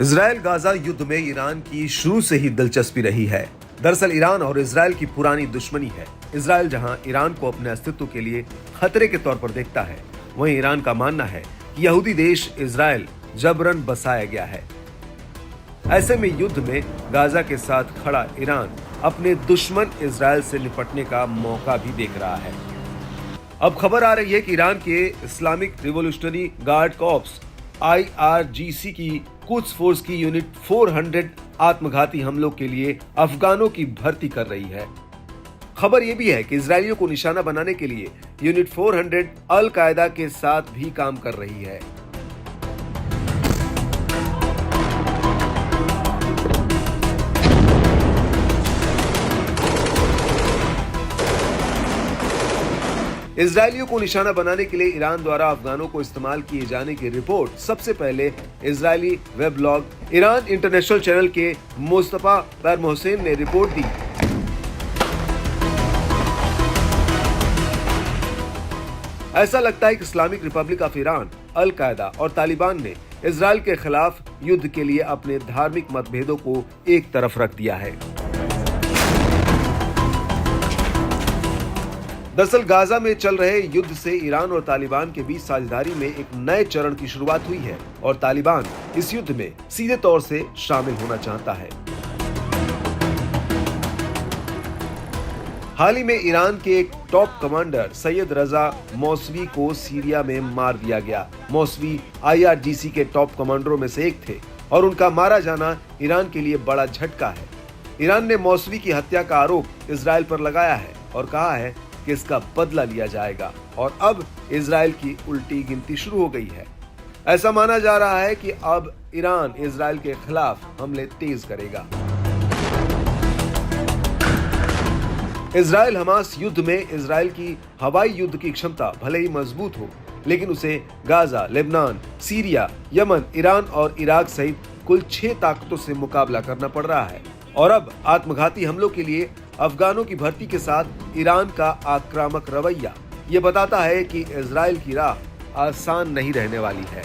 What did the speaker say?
Israel Gaza युद्ध में Iran की शुरू से ही दिलचस्पी रही है। दरअसल ईरान और इजराइल की पुरानी दुश्मनी है। इजराइल जहां ईरान को अपने अस्तित्व के लिए खतरे के तौर पर देखता है, वहीं ईरान का मानना है कि यहूदी देश इजराइल जबरन बसाया गया है। ऐसे में युद्ध में गाजा के साथ खड़ा ईरान अपने दुश्मन इजराइल से निपटने का मौका भी देख रहा है। अब खबर आ रही है कि ईरान के Islamic revolutionary guard corps IRGC की कुछ फोर्स की यूनिट 400 आत्मघाती हमलों के लिए अफगानों की भर्ती कर रही है। खबर यह भी है कि इजरायलियों को निशाना बनाने के लिए यूनिट 400 अल कायदा के साथ भी काम कर रही है। इजरायलियों को निशाना बनाने के लिए ईरान द्वारा अफगानों को इस्तेमाल किए जाने की रिपोर्ट सबसे पहले Israeli weblog Iran international channel के मुस्तफा मोहसिन ने रिपोर्ट दी। ऐसा लगता है कि इस्लामिक रिपब्लिक ऑफ ईरान, अल कायदा और तालिबान ने इजराइल के खिलाफ युद्ध के लिए अपने धार्मिक मतभेदों को एक तरफ रख दिया है। दरअसल गाजा में चल रहे युद्ध से ईरान और तालिबान के बीच साझेदारी में एक नए चरण की शुरुआत हुई है और तालिबान इस युद्ध में सीधे तौर से शामिल होना चाहता है। हाल ही में ईरान के एक टॉप कमांडर सैयद रजा मौसवी को सीरिया में मार दिया गया। मौसवी IRGC के टॉप कमांडरों में से एक थे और उनका मारा जाना ईरान के लिए बड़ा झटका है। ईरान ने मौसवी की हत्या का आरोप इजराइल पर लगाया है और कहा है कि इसका बदला लिया जाएगा और अब इजराइल की उल्टी गिनती शुरू हो गई है। ऐसा माना जा रहा है कि अब ईरान इजराइल के खिलाफ हमले तेज करेगा। इजराइल हमास युद्ध में इजराइल की हवाई युद्ध की क्षमता भले ही मजबूत हो, लेकिन उसे Gaza, Lebanon, Syria, Yemen, Iran और इराक सहित कुल 6 ताकतों से मुकाबला करना पड़ रहा है और अब आत्मघाती हमलों के लिए अफगानों की भर्ती के साथ ईरान का आक्रामक रवैया ये बताता है कि इजराइल की राह आसान नहीं रहने वाली है।